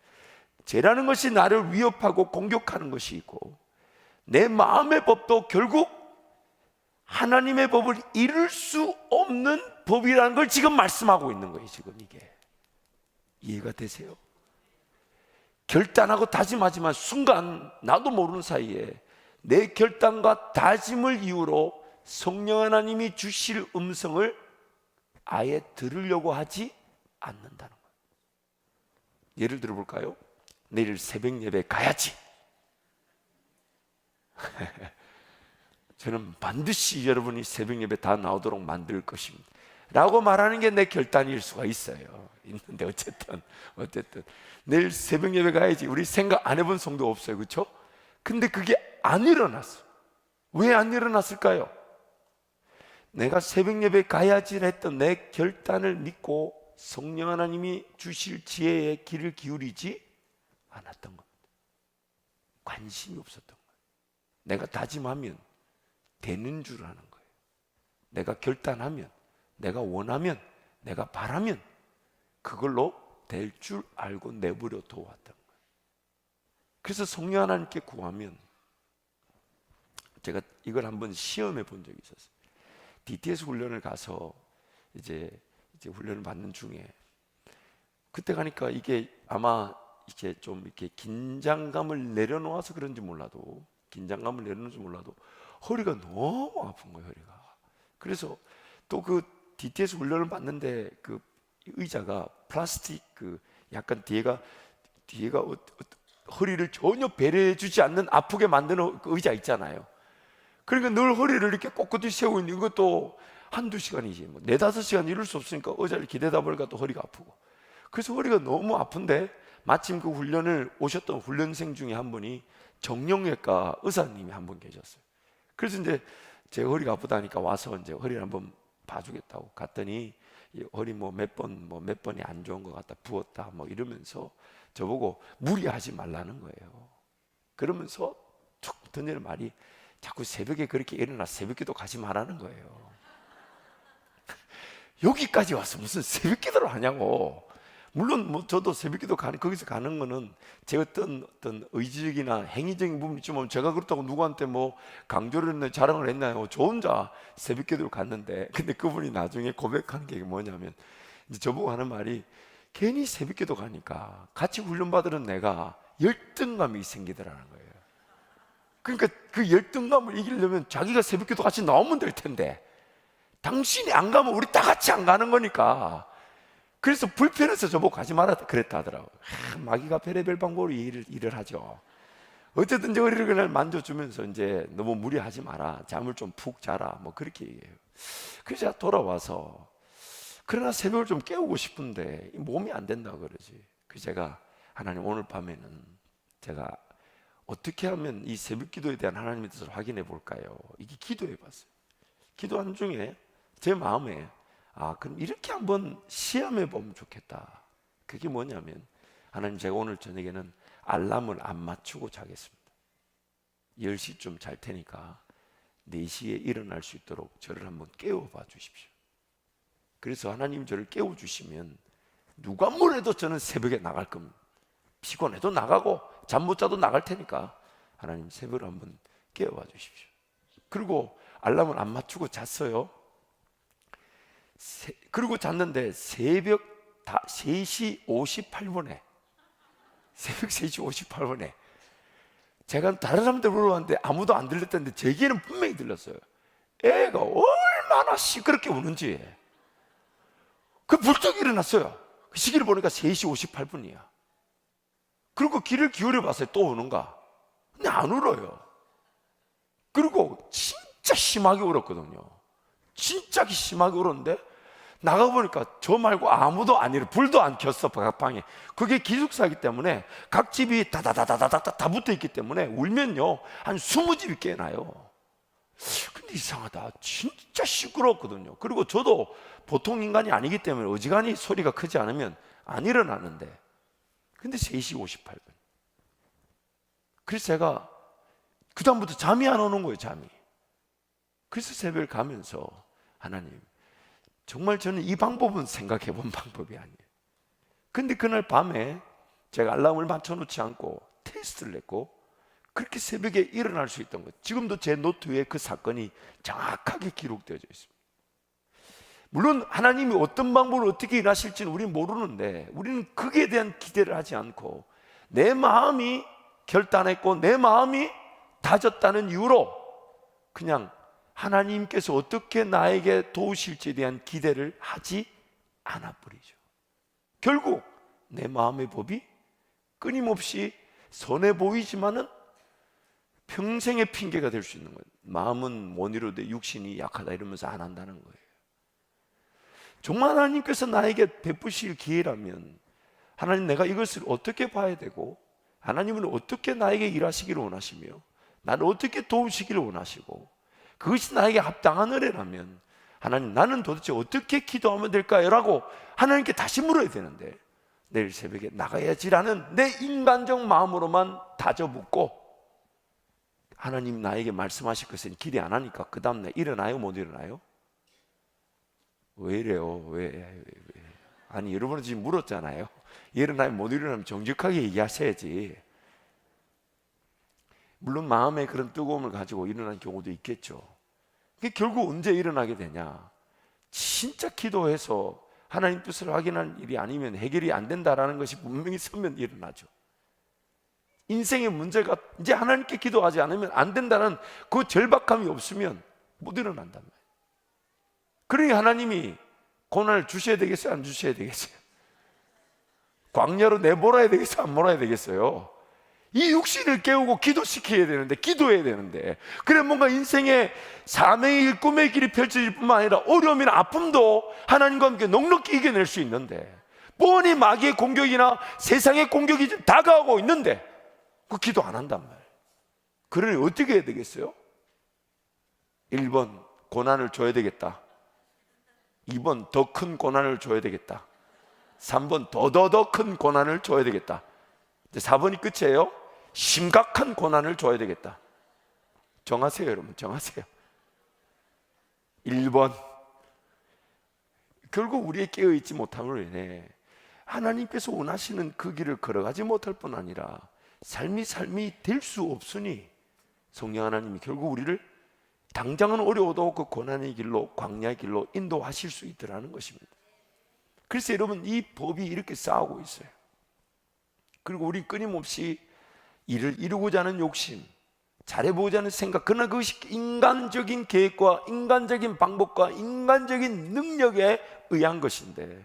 죄라는 것이 나를 위협하고 공격하는 것이 있고, 내 마음의 법도 결국 하나님의 법을 이룰 수 없는 법이라는 걸 지금 말씀하고 있는 거예요. 지금 이게 이해가 되세요? 결단하고 다짐하지만 순간 나도 모르는 사이에 내 결단과 다짐을 이유로 성령 하나님이 주실 음성을 아예 들으려고 하지 않는다는 거예요. 예를 들어 볼까요? 내일 새벽 예배 가야지. 저는 반드시 여러분이 새벽 예배 다 나오도록 만들 것입니다 라고 말하는 게 내 결단일 수가 있어요. 있는데 어쨌든 내일 새벽 예배 가야지, 우리 생각 안 해본 성도 없어요. 그렇죠? 근데 그게 안 일어났어. 왜 안 일어났을까요? 내가 새벽 예배 가야지 했던 내 결단을 믿고 성령 하나님이 주실 지혜의 귀를 기울이지 않았던 겁니다. 관심이 없었던 거예요. 내가 다짐하면 되는 줄 아는 거예요. 내가 결단하면, 내가 원하면, 내가 바라면 그걸로 될 줄 알고 내버려 둬왔던 거예요. 그래서 성령 하나님께 구하면, 제가 이걸 한번 시험해 본 적이 있었어요. DTS 훈련을 가서 이제 훈련을 받는 중에, 그때 가니까 이게 아마 이게 좀 이렇게 긴장감을 내려놓아서 그런지 몰라도, 허리가 너무 아픈 거예요. 허리가. 그래서 또 그 DTS 훈련을 받는데 그 의자가 플라스틱, 그 약간 뒤에가 허리를 전혀 배려해주지 않는 아프게 만드는 그 의자 있잖아요. 그러니까 늘 허리를 이렇게 꼿꼿이 세우고 있는 것도 한두 시간이지, 뭐 4-5시간 이룰 수 없으니까 의자를 기대다 보니까 또 허리가 아프고, 그래서 허리가 너무 아픈데 마침 그 훈련을 오셨던 훈련생 중에 한 분이 정형외과 의사님이 한 분 계셨어요. 그래서 이제 제 허리가 아프다니까 와서 이제 허리를 한번 봐주겠다고 갔더니, 허리 몇 번이 안 좋은 것 같다, 부었다 뭐 이러면서 저보고 무리하지 말라는 거예요. 그러면서 툭 던지는 말이, 자꾸 새벽에 그렇게 일어나 새벽기도 가지 말라는 거예요. 여기까지 와서 무슨 새벽기도를 하냐고. 물론 뭐 저도 새벽기도 거기서 가는 거는 제 어떤 의지적이나 행위적인 부분이 있지만, 제가 그렇다고 누구한테 뭐 강조를 했나 자랑을 했나요? 저 혼자 새벽기도를 갔는데, 근데 그분이 나중에 고백한 게 뭐냐면, 이제 저보고 하는 말이, 괜히 새벽기도 가니까 같이 훈련받으는 내가 열등감이 생기더라는 거예요. 그러니까 그 열등감을 이기려면 자기가 새벽기도 같이 나오면 될 텐데, 당신이 안 가면 우리 다 같이 안 가는 거니까. 그래서 불편해서 저보고 가지 마라 그랬다 하더라고요. 마귀가 별의별 방법으로 일을 하죠. 어쨌든 저 허리를 그날 만져주면서, 이제 너무 무리하지 마라, 잠을 좀 푹 자라, 뭐 그렇게 얘기해요. 그래서 제가 돌아와서, 그러나 새벽을 좀 깨우고 싶은데 몸이 안 된다 그러지. 그래서 제가, 하나님 오늘 밤에는 제가 어떻게 하면 이 새벽 기도에 대한 하나님의 뜻을 확인해 볼까요? 이게 기도해 봤어요. 기도한 중에 제 마음에, 그럼 이렇게 한번 시험해 보면 좋겠다. 그게 뭐냐면, 하나님, 제가 오늘 저녁에는 알람을 안 맞추고 자겠습니다. 10시쯤 잘 테니까 4시에 일어날 수 있도록 저를 한번 깨워봐 주십시오. 그래서 하나님 저를 깨워주시면 누가 뭐래도 저는 새벽에 나갈 겁니다. 피곤해도 나가고 잠 못 자도 나갈 테니까 하나님 새벽을 한번 깨워봐 주십시오. 그리고 알람을 안 맞추고 잤어요. 그리고 잤는데 새벽 3시 58분에 새벽 3시 58분에 제가 다른 사람들 물어봤는데 아무도 안 들렸다는데 제 귀에는 분명히 들렸어요. 애가 얼마나 시끄럽게 우는지. 그 불쩍 일어났어요. 그 시기를 보니까 3시 58분이야. 그리고 귀를 기울여 봤어요. 또 우는가? 근데 안 울어요. 그리고 진짜 심하게 울었거든요. 진짜 심하게 울었는데 나가보니까 저 말고 아무도 안 일어. 불도 안 켰어, 각 방에. 그게 기숙사이기 때문에 각 집이 다다다다다다 다 붙어 있기 때문에 울면요 한 20집이 깨나요. 근데 이상하다, 진짜 시끄러웠거든요. 그리고 저도 보통 인간이 아니기 때문에 어지간히 소리가 크지 않으면 안 일어나는데, 근데 3시 58분. 그래서 제가 그 다음부터 잠이 안 오는 거예요, 잠이. 그래서 새벽을 가면서, 하나님, 정말 저는 이 방법은 생각해 본 방법이 아니에요. 근데 그날 밤에 제가 알람을 맞춰놓지 않고 테스트를 했고 그렇게 새벽에 일어날 수 있던 것. 지금도 제 노트에 그 사건이 정확하게 기록되어져 있습니다. 물론 하나님이 어떤 방법으로 어떻게 일하실지는 우리는 모르는데 우리는 거기에 대한 기대를 하지 않고 내 마음이 결단했고 내 마음이 다졌다는 이유로 그냥 하나님께서 어떻게 나에게 도우실지에 대한 기대를 하지 않아 버리죠. 결국 내 마음의 법이 끊임없이 선해 보이지만은 평생의 핑계가 될 수 있는 거예요. 마음은 못 이루되 육신이 약하다 이러면서 안 한다는 거예요. 정말 하나님께서 나에게 베푸실 기회라면 하나님 내가 이것을 어떻게 봐야 되고 하나님은 어떻게 나에게 일하시기를 원하시며 나를 어떻게 도우시기를 원하시고 그것이 나에게 합당한 은혜라면 하나님 나는 도대체 어떻게 기도하면 될까요? 라고 하나님께 다시 물어야 되는데 내일 새벽에 나가야지라는 내 인간적 마음으로만 다져붙고 하나님 나에게 말씀하실 것은 기대 안 하니까 그 다음날 일어나요? 못 일어나요? 왜 이래요? 왜? 아니 여러분은 지금 물었잖아요. 일어나요? 못 일어나면 정직하게 얘기하셔야지. 물론 마음에 그런 뜨거움을 가지고 일어나는 경우도 있겠죠. 그게 결국 언제 일어나게 되냐? 진짜 기도해서 하나님 뜻을 확인하는 일이 아니면 해결이 안 된다라는 것이 분명히 서면 일어나죠. 인생의 문제가 이제 하나님께 기도하지 않으면 안 된다는 그 절박함이 없으면 못 일어난단 말이에요. 그러니 하나님이 고난을 주셔야 되겠어요? 안 주셔야 되겠어요? 광야로 내몰아야 되겠어요? 안 몰아야 되겠어요? 이 육신을 깨우고 기도시켜야 되는데 기도해야 되는데 그래 뭔가 인생의 사명의 길 꿈의 길이 펼쳐질 뿐만 아니라 어려움이나 아픔도 하나님과 함께 넉넉히 이겨낼 수 있는데 뻔히 마귀의 공격이나 세상의 공격이 다가오고 있는데 그 기도 안 한단 말이에요. 그러니 어떻게 해야 되겠어요? 1번 고난을 줘야 되겠다. 2번 더 큰 고난을 줘야 되겠다. 3번 더 큰 고난을 줘야 되겠다. 이제 4번이 끝이에요. 심각한 고난을 줘야 되겠다. 정하세요 여러분, 정하세요. 1번 결국 우리의 깨어있지 못함으로 인해 하나님께서 원하시는 그 길을 걸어가지 못할 뿐 아니라 삶이 될 수 없으니 성령 하나님이 결국 우리를 당장은 어려워도 그 고난의 길로 광야의 길로 인도하실 수 있더라는 것입니다. 그래서 여러분 이 법이 이렇게 싸우고 있어요. 그리고 우리 끊임없이 일을 이루고자 하는 욕심, 잘해보고자 하는 생각, 그러나 그것이 인간적인 계획과 인간적인 방법과 인간적인 능력에 의한 것인데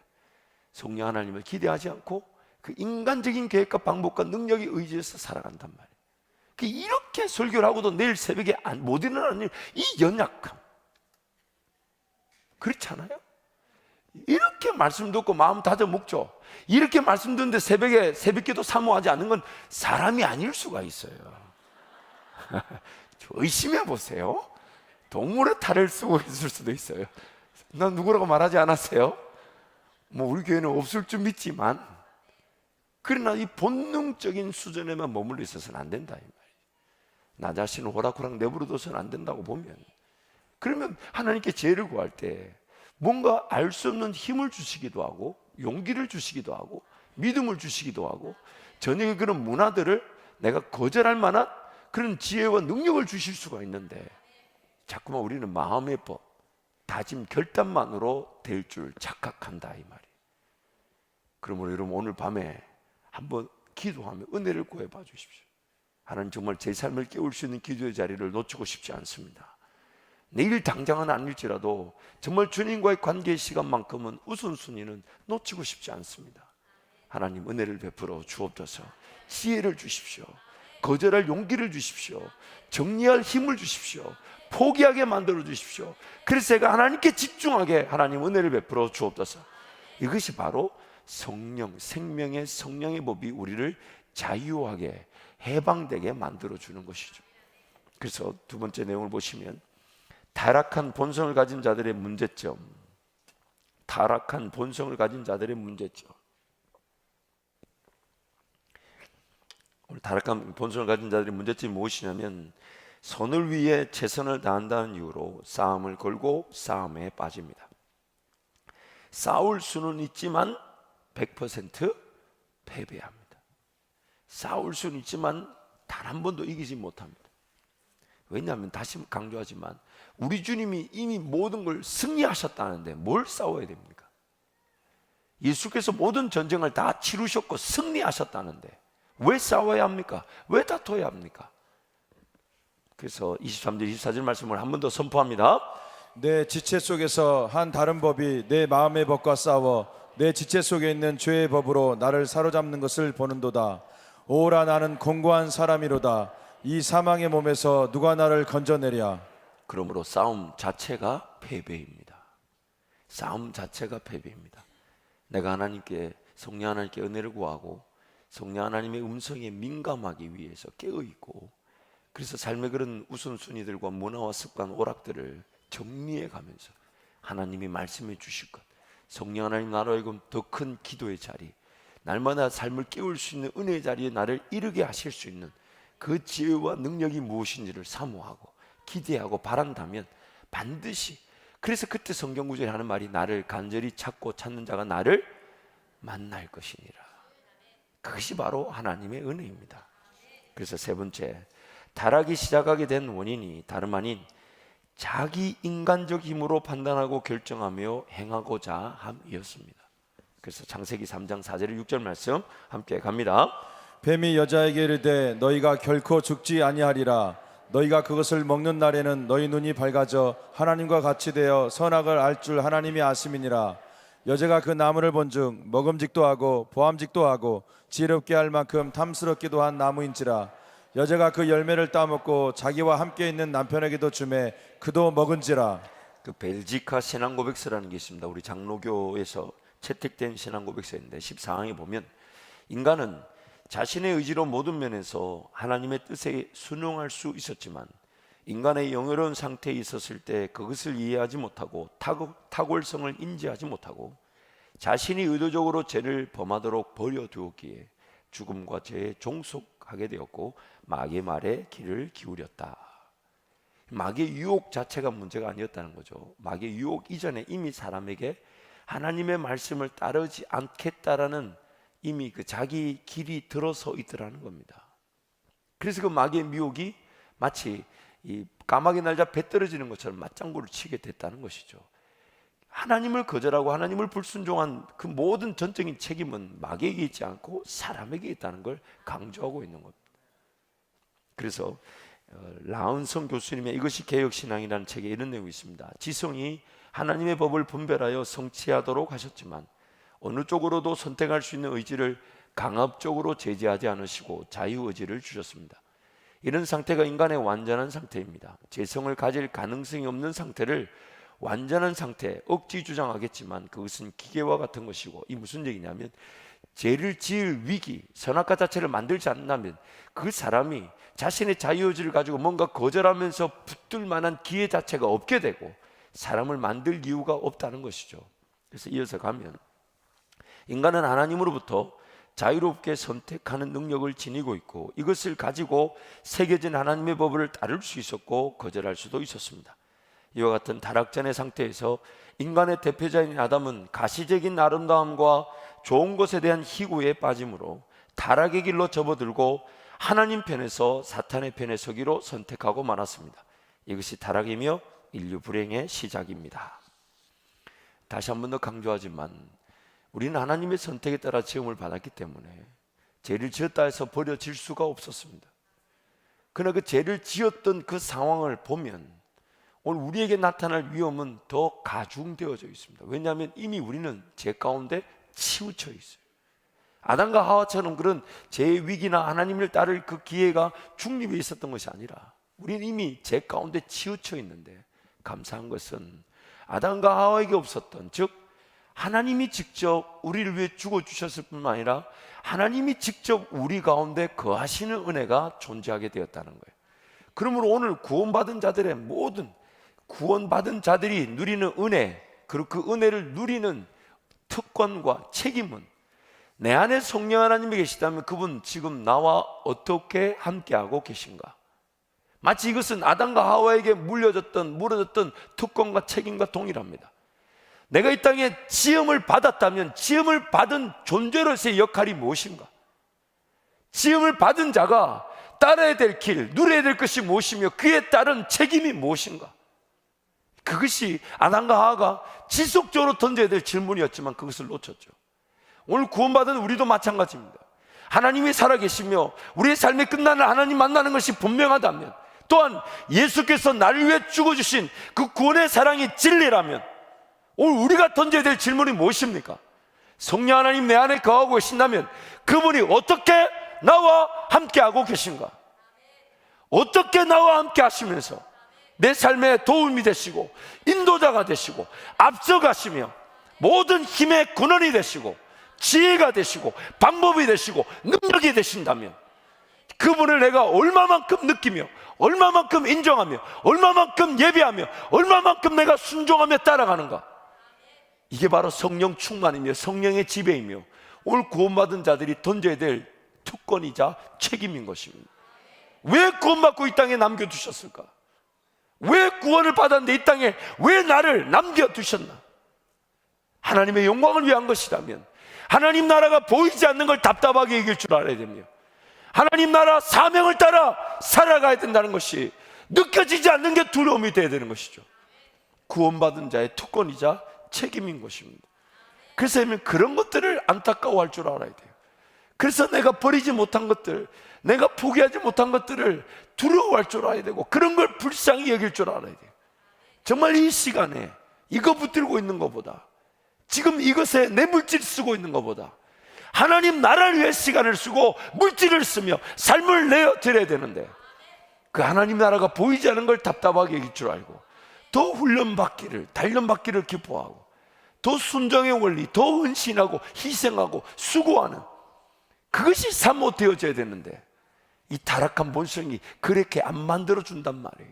성령 하나님을 기대하지 않고 그 인간적인 계획과 방법과 능력에 의지해서 살아간단 말이에요. 이렇게 설교를 하고도 내일 새벽에 못 일어나는 이 연약함, 그렇잖아요? 이렇게 말씀 듣고 마음 다져 먹죠. 이렇게 말씀 듣는데 새벽에 새벽기도 사모하지 않는 건 사람이 아닐 수가 있어요. 의심해 보세요. 동물의 탈을 쓰고 있을 수도 있어요. 난 누구라고 말하지 않았어요? 뭐 우리 교회는 없을 줄 믿지만 그러나 이 본능적인 수준에만 머물러 있어서는 안 된다 이 말이에요. 나 자신을 호락호락 내버려둬서는 안 된다고 보면 그러면 하나님께 죄를 구할 때 뭔가 알 수 없는 힘을 주시기도 하고 용기를 주시기도 하고 믿음을 주시기도 하고 전혀 그런 문화들을 내가 거절할 만한 그런 지혜와 능력을 주실 수가 있는데 자꾸만 우리는 마음의 법, 다짐, 결단만으로 될 줄 착각한다 이 말이에요. 그러므로 여러분 오늘 밤에 한번 기도하며 은혜를 구해봐 주십시오. 하나님 정말 제 삶을 깨울 수 있는 기도의 자리를 놓치고 싶지 않습니다. 내일 당장은 아닐지라도 정말 주님과의 관계의 시간만큼은 우선순위는 놓치고 싶지 않습니다. 하나님 은혜를 베풀어 주옵소서. 지혜를 주십시오. 거절할 용기를 주십시오. 정리할 힘을 주십시오. 포기하게 만들어 주십시오. 그래서 제가 하나님께 집중하게 하나님 은혜를 베풀어 주옵소서. 이것이 바로 성령, 생명의 성령의 법이 우리를 자유하게 해방되게 만들어 주는 것이죠. 그래서 두 번째 내용을 보시면 타락한 본성을 가진 자들의 문제점, 타락한 본성을 가진 자들의 문제점. 오늘 타락한 본성을 가진 자들의 문제점이 무엇이냐면 선을 위해 최선을 다한다는 이유로 싸움을 걸고 싸움에 빠집니다. 싸울 수는 있지만 100% 패배합니다. 싸울 수는 있지만 단 한 번도 이기지 못합니다. 왜냐하면 다시 강조하지만 우리 주님이 이미 모든 걸 승리하셨다는데 뭘 싸워야 됩니까? 예수께서 모든 전쟁을 다 치르셨고 승리하셨다는데 왜 싸워야 합니까? 왜 다퉈야 합니까? 그래서 23절 24절 말씀을 한 번 더 선포합니다. 내 지체 속에서 한 다른 법이 내 마음의 법과 싸워 내 지체 속에 있는 죄의 법으로 나를 사로잡는 것을 보는도다. 오라 나는 공고한 사람이로다. 이 사망의 몸에서 누가 나를 건져내랴. 그러므로 싸움 자체가 패배입니다. 싸움 자체가 패배입니다. 내가 하나님께 성령 하나님께 은혜를 구하고 성령 하나님의 음성에 민감하기 위해서 깨어있고 그래서 삶의 그런 우선순위들과 문화와 습관 오락들을 정리해 가면서 하나님이 말씀해 주실 것 성령 하나님 나로 하여금 더 큰 기도의 자리 날마다 삶을 깨울 수 있는 은혜의 자리에 나를 이르게 하실 수 있는 그 지혜와 능력이 무엇인지를 사모하고 기대하고 바란다면 반드시 그래서 그때 성경 구절에 하는 말이 나를 간절히 찾고 찾는 자가 나를 만날 것이니라. 그것이 바로 하나님의 은혜입니다. 그래서 세 번째 타락이 시작하게 된 원인이 다름 아닌 자기 인간적 힘으로 판단하고 결정하며 행하고자 함이었습니다. 그래서 창세기 3장 4절 6절 말씀 함께 갑니다. 뱀이 여자에게 이르되 너희가 결코 죽지 아니하리라. 너희가 그것을 먹는 날에는 너희 눈이 밝아져 하나님과 같이 되어 선악을 알 줄 하나님이 아심이니라. 여자가 그 나무를 본즉 먹음직도 하고 보암직도 하고 지혜롭게 할 만큼 탐스럽기도 한 나무인지라. 여자가 그 열매를 따먹고 자기와 함께 있는 남편에게도 주매 그도 먹은지라. 그 벨지카 신앙고백서라는 게 있습니다. 우리 장로교에서 채택된 신앙고백서인데 14항에 보면 인간은 자신의 의지로 모든 면에서 하나님의 뜻에 순응할 수 있었지만 인간의 영예로운 상태에 있었을 때 그것을 이해하지 못하고 탁월성을 인지하지 못하고 자신이 의도적으로 죄를 범하도록 버려두었기에 죽음과 죄에 종속하게 되었고 마귀의 말에 귀를 기울였다. 마귀의 유혹 자체가 문제가 아니었다는 거죠. 마귀의 유혹 이전에 이미 사람에게 하나님의 말씀을 따르지 않겠다라는 이미 그 자기 길이 들어서 있더라는 겁니다. 그래서 그 마귀의 미혹이 마치 이 까마귀 날자 배 떨어지는 것처럼 맞장구를 치게 됐다는 것이죠. 하나님을 거절하고 하나님을 불순종한 그 모든 전적인 책임은 마귀에게 있지 않고 사람에게 있다는 걸 강조하고 있는 겁니다. 그래서 라운성 교수님의 이것이 개혁신앙이라는 책에 이런 내용이 있습니다. 지성이 하나님의 법을 분별하여 성취하도록 하셨지만 어느 쪽으로도 선택할 수 있는 의지를 강압적으로 제재하지 않으시고 자유의지를 주셨습니다. 이런 상태가 인간의 완전한 상태입니다. 재성을 가질 가능성이 없는 상태를 완전한 상태, 억지 주장하겠지만 그것은 기계와 같은 것이고 이 무슨 얘기냐면 죄를 지을 위기, 선악과 자체를 만들지 않는다면 그 사람이 자신의 자유의지를 가지고 뭔가 거절하면서 붙들 만한 기회 자체가 없게 되고 사람을 만들 이유가 없다는 것이죠. 그래서 이어서 가면 인간은 하나님으로부터 자유롭게 선택하는 능력을 지니고 있고 이것을 가지고 새겨진 하나님의 법을 따를 수 있었고 거절할 수도 있었습니다. 이와 같은 타락전의 상태에서 인간의 대표자인 아담은 가시적인 아름다움과 좋은 것에 대한 희구에 빠짐으로 타락의 길로 접어들고 하나님 편에서 사탄의 편에 서기로 선택하고 말았습니다. 이것이 타락이며 인류 불행의 시작입니다. 다시 한 번 더 강조하지만 우리는 하나님의 선택에 따라 지음을 받았기 때문에 죄를 지었다 해서 버려질 수가 없었습니다. 그러나 그 죄를 지었던 그 상황을 보면 오늘 우리에게 나타날 위험은 더 가중되어져 있습니다. 왜냐하면 이미 우리는 죄 가운데 치우쳐 있어요. 아담과 하와처럼 그런 죄의 위기나 하나님을 따를 그 기회가 중립에 있었던 것이 아니라 우리는 이미 죄 가운데 치우쳐 있는데 감사한 것은 아담과 하와에게 없었던 즉 하나님이 직접 우리를 위해 죽어주셨을 뿐만 아니라 하나님이 직접 우리 가운데 거하시는 은혜가 존재하게 되었다는 거예요. 그러므로 오늘 구원받은 자들의 모든 구원받은 자들이 누리는 은혜 그리고 그 은혜를 누리는 특권과 책임은 내 안에 성령 하나님이 계시다면 그분 지금 나와 어떻게 함께하고 계신가? 마치 이것은 아담과 하와에게 물어졌던 특권과 책임과 동일합니다. 내가 이 땅에 지음을 받았다면 지음을 받은 존재로서의 역할이 무엇인가? 지음을 받은 자가 따라야 될 길, 누려야 될 것이 무엇이며 그에 따른 책임이 무엇인가? 그것이 아담과 하와가 지속적으로 던져야 될 질문이었지만 그것을 놓쳤죠. 오늘 구원받은 우리도 마찬가지입니다. 하나님이 살아계시며 우리의 삶이 끝나는 하나님 만나는 것이 분명하다면, 또한 예수께서 나를 위해 죽어주신 그 구원의 사랑이 진리라면 오늘 우리가 던져야 될 질문이 무엇입니까? 성령 하나님 내 안에 거하고 계신다면 그분이 어떻게 나와 함께하고 계신가? 어떻게 나와 함께 하시면서 내 삶에 도움이 되시고 인도자가 되시고 앞서가시며 모든 힘의 근원이 되시고 지혜가 되시고 방법이 되시고 능력이 되신다면 그분을 내가 얼마만큼 느끼며 얼마만큼 인정하며 얼마만큼 예배하며 얼마만큼 내가 순종하며 따라가는가? 이게 바로 성령 충만이며 성령의 지배이며 오늘 구원받은 자들이 던져야 될 특권이자 책임인 것입니다. 왜 구원받고 이 땅에 남겨두셨을까? 왜 구원을 받았는데 이 땅에 왜 나를 남겨두셨나? 하나님의 영광을 위한 것이라면, 하나님 나라가 보이지 않는 걸 답답하게 이길 줄 알아야 됩니다. 하나님 나라 사명을 따라 살아가야 된다는 것이 느껴지지 않는 게 두려움이 되어야 되는 것이죠. 구원받은 자의 특권이자 책임인 것입니다. 그래서 그런 것들을 안타까워할 줄 알아야 돼요. 그래서 내가 버리지 못한 것들, 내가 포기하지 못한 것들을 두려워할 줄 알아야 되고 그런 걸 불쌍히 여길 줄 알아야 돼요. 정말 이 시간에 이거 붙들고 있는 것보다, 지금 이것에 내 물질 쓰고 있는 것보다 하나님 나라를 위해 시간을 쓰고 물질을 쓰며 삶을 내어드려야 되는데 그 하나님 나라가 보이지 않은 걸 답답하게 여길 줄 알고 더 훈련받기를, 단련받기를 기뻐하고 더 순종의 원리, 더 헌신하고 희생하고 수고하는 그것이 사모되어져야 되는데 이 타락한 본성이 그렇게 안 만들어준단 말이에요.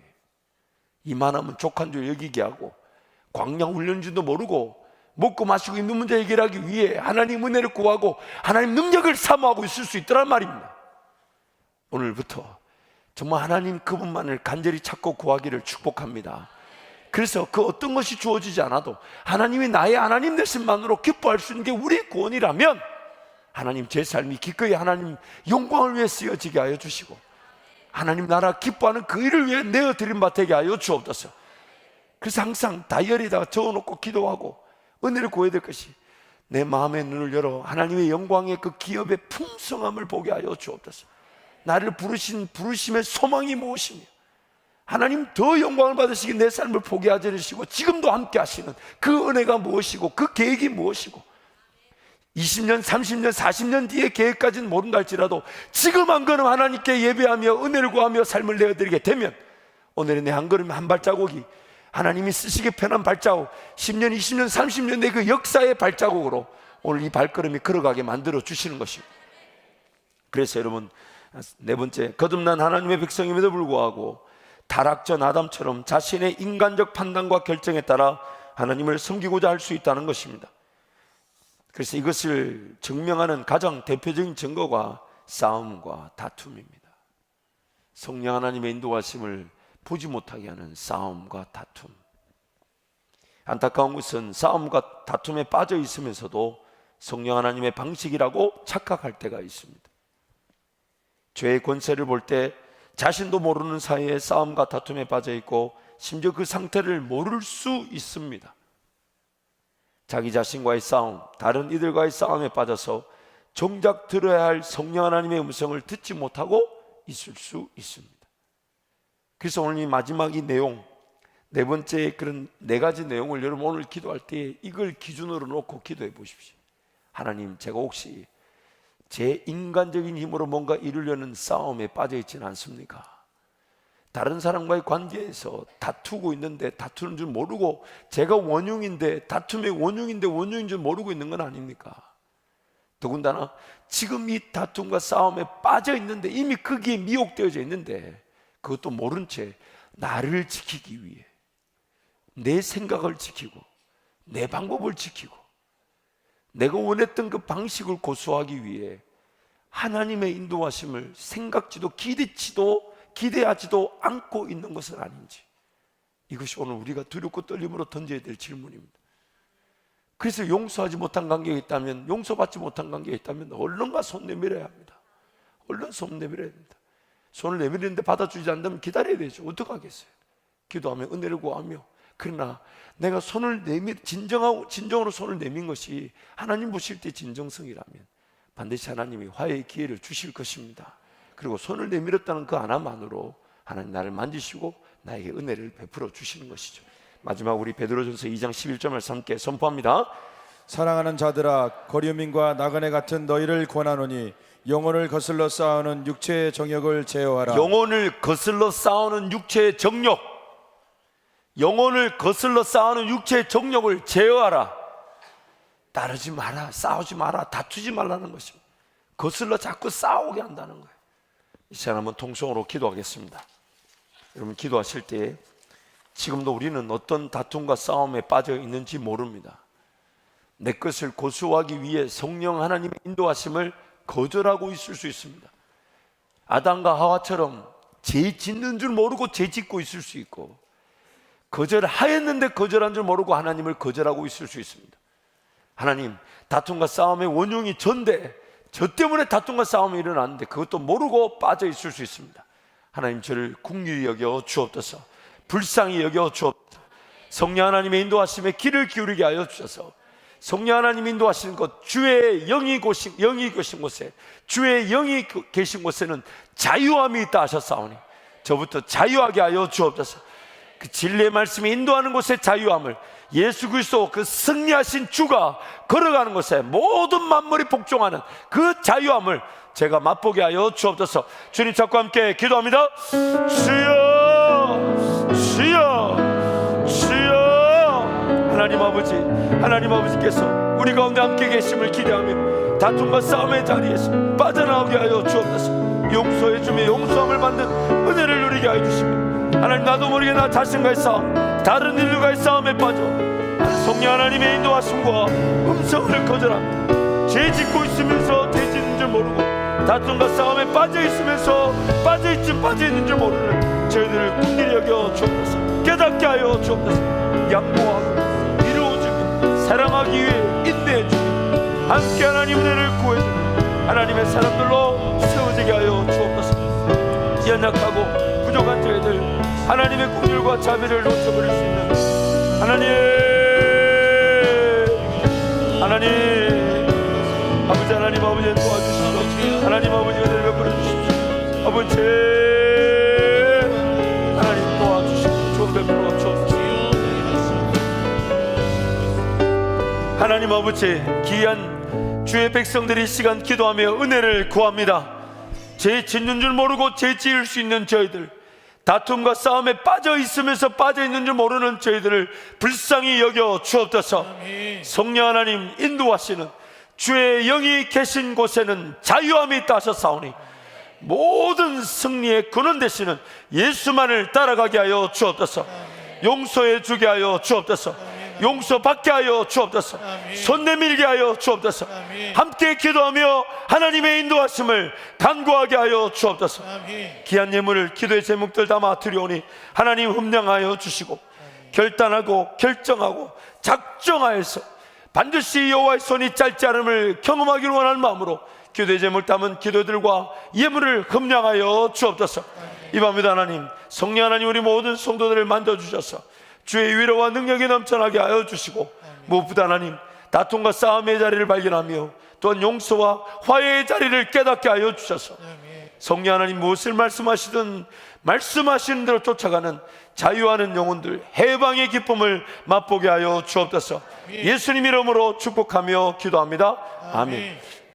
이만하면 족한 줄 여기게 하고 광야 훈련줄도 모르고 먹고 마시고 있는 문제 해결하기 위해 하나님 은혜를 구하고 하나님 능력을 사모하고 있을 수 있더란 말입니다. 오늘부터 정말 하나님 그분만을 간절히 찾고 구하기를 축복합니다. 그래서 그 어떤 것이 주어지지 않아도 하나님이 나의 하나님 되심만으로 기뻐할 수 있는 게 우리의 구원이라면 하나님 제 삶이 기꺼이 하나님 영광을 위해 쓰여지게 하여 주시고 하나님 나라 기뻐하는 그 일을 위해 내어드린 바 되게 하여 주옵소서. 그래서 항상 다이어리에다가 적어놓고 기도하고 은혜를 구해야 될 것이 내 마음의 눈을 열어 하나님의 영광의 그 기업의 풍성함을 보게 하여 주옵소서. 나를 부르신 부르심의 소망이 무엇이며 하나님 더 영광을 받으시기 내 삶을 포기하지 않으시고 지금도 함께 하시는 그 은혜가 무엇이고 그 계획이 무엇이고 20년, 30년, 40년 뒤의 계획까지는 모른다 할지라도 지금 한 걸음 하나님께 예배하며 은혜를 구하며 삶을 내어드리게 되면 오늘의 내 한 걸음 한 발자국이 하나님이 쓰시기 편한 발자국 10년, 20년, 30년 내 그 역사의 발자국으로 오늘 이 발걸음이 걸어가게 만들어 주시는 것입니다. 그래서 여러분 네 번째, 거듭난 하나님의 백성임에도 불구하고 타락전 아담처럼 자신의 인간적 판단과 결정에 따라 하나님을 섬기고자 할 수 있다는 것입니다. 그래서 이것을 증명하는 가장 대표적인 증거가 싸움과 다툼입니다. 성령 하나님의 인도하심을 보지 못하게 하는 싸움과 다툼. 안타까운 것은 싸움과 다툼에 빠져 있으면서도 성령 하나님의 방식이라고 착각할 때가 있습니다. 죄의 권세를 볼 때 자신도 모르는 사이에 싸움과 다툼에 빠져 있고 심지어 그 상태를 모를 수 있습니다. 자기 자신과의 싸움, 다른 이들과의 싸움에 빠져서 정작 들어야 할 성령 하나님의 음성을 듣지 못하고 있을 수 있습니다. 그래서 오늘 이 마지막 이 내용, 네 번째 그런 네 가지 내용을 여러분 오늘 기도할 때 이걸 기준으로 놓고 기도해 보십시오. 하나님, 제가 혹시 제 인간적인 힘으로 뭔가 이루려는 싸움에 빠져 있지는 않습니까? 다른 사람과의 관계에서 다투고 있는데 다투는 줄 모르고 제가 원흉인데 다툼의 원흉인데 원흉인 줄 모르고 있는 건 아닙니까? 더군다나 지금 이 다툼과 싸움에 빠져 있는데 이미 거기에 미혹되어져 있는데 그것도 모른 채 나를 지키기 위해 내 생각을 지키고 내 방법을 지키고 내가 원했던 그 방식을 고수하기 위해 하나님의 인도하심을 생각지도 기대하지도 않고 있는 것은 아닌지, 이것이 오늘 우리가 두렵고 떨림으로 던져야 될 질문입니다. 그래서 용서하지 못한 관계가 있다면, 용서받지 못한 관계가 있다면 얼른가 손 내밀어야 합니다. 얼른 손 내밀어야 됩니다. 손을 내밀었는데 받아주지 않는다면 기다려야 되죠. 어떡하겠어요? 기도하며 은혜를 구하며. 그러나 내가 손을 진정으로 손을 내민 것이 하나님 보실 때 진정성이라면 반드시 하나님이 화해의 기회를 주실 것입니다. 그리고 손을 내밀었다는 그 하나만으로 하나님 나를 만지시고 나에게 은혜를 베풀어 주시는 것이죠. 마지막 우리 베드로전서 2장 11절 말씀 함께 선포합니다. 사랑하는 자들아, 거류민과 나그네 같은 너희를 권하노니 영혼을 거슬러 싸우는 육체의 정욕을 제어하라. 영혼을 거슬러 싸우는 육체의 정욕, 영혼을 거슬러 싸우는 육체의 정욕을 제어하라. 따르지 마라, 싸우지 마라, 다투지 말라는 것입니다. 거슬러 자꾸 싸우게 한다는 거예요. 이 시간 한번 통성으로 기도하겠습니다. 여러분, 기도하실 때 지금도 우리는 어떤 다툼과 싸움에 빠져 있는지 모릅니다. 내 것을 고수하기 위해 성령 하나님의 인도하심을 거절하고 있을 수 있습니다. 아담과 하와처럼 죄 짓는 줄 모르고 죄 짓고 있을 수 있고, 거절하였는데 거절한 줄 모르고 하나님을 거절하고 있을 수 있습니다. 하나님, 다툼과 싸움의 원흉이 전데 저 때문에 다툼과 싸움이 일어났는데 그것도 모르고 빠져 있을 수 있습니다. 하나님, 저를 긍휼히 여겨 주옵소서. 불쌍히 여겨 주옵소서. 성령 하나님의 인도하심에 귀를 기울이게 하여 주셔서 성령 하나님 인도하시는 것, 주의 영이 계신 곳에, 주의 영이 계신 곳에는 자유함이 있다 하셨사오니 저부터 자유하게 하여 주옵소서. 그 진리의 말씀이 인도하는 곳에 자유함을, 예수 그리스도 그 승리하신 주가 걸어가는 곳에 모든 만물이 복종하는 그 자유함을 제가 맛보게 하여 주옵소서. 주님 찾고 함께 기도합니다. 주여, 주여, 주여. 하나님 아버지께서 우리 가운데 함께 계심을 기대하며 다툼과 싸움의 자리에서 빠져나오게 하여 주옵소서. 용서해 주며 용서함을 받는 은혜를 누리게 하여 주시며, 하나님, 나도 모르게 나 자신과의 싸움, 다른 인류과의 싸움에 빠져 성령 하나님의 인도하심과 음성을 거절합니다. 죄 짓고 있으면서 죄 짓는 줄 모르고 다툼과 싸움에 빠져 있으면서 빠져 있는 줄 모르는 저희들을 긍휼히 여겨 주옵소서. 깨닫게 하여 주옵소서. 양보하고 이루어주며 사랑하기 위해 인내해 주며 함께 하나님 은혜를 구해주며 하나님의 사람들로 세워지게 하여 주옵소서. 연약하고 부족한 저희들, 하나님의 긍휼과 자비를 놓쳐버릴 수 있는 하나님 아버지, 하나님 아버지 도와주시옵소서. 하나님 아버지 은혜를 베풀어 주십시오. 아버지 하나님 도와주시옵소서. 좀 베풀어 주옵소서. 하나님 아버지, 귀한 주의 백성들이 이 시간 기도하며 은혜를 구합니다. 죄 짓는 줄 모르고 죄 지을 수 있는 저희들, 다툼과 싸움에 빠져 있으면서 빠져 있는 줄 모르는 저희들을 불쌍히 여겨 주옵소서. 성령 하나님 인도하시는 주의 영이 계신 곳에는 자유함이 있다 하셨사오니 모든 승리의 근원 되시는 예수만을 따라가게 하여 주옵소서. 용서해 주게 하여 주옵소서. 용서받게 하여 주옵소서. 손 내밀게 하여 주옵소서. 함께 기도하며 하나님의 인도하심을 간구하게 하여 주옵소서. 귀한 예물을 기도의 제목들 담아 드리오니 하나님 흠량하여 주시고, 결단하고 결정하고 작정하여서 반드시 여호와의 손이 짧지 않음을 경험하기를 원하는 마음으로 기도의 제물 담은 기도들과 예물을 흠량하여 주옵소서. 이 밤에도 하나님, 성령 하나님, 우리 모든 성도들을 만져주셔서 주의 위로와 능력이 넘쳐나게 하여 주시고, 무엇보다 하나님, 다툼과 싸움의 자리를 발견하며 또한 용서와 화해의 자리를 깨닫게 하여 주셔서 성령 하나님, 무엇을 말씀하시든 말씀하시는 대로 쫓아가는 자유하는 영혼들, 해방의 기쁨을 맛보게 하여 주옵소서. 예수님 이름으로 축복하며 기도합니다. 아멘.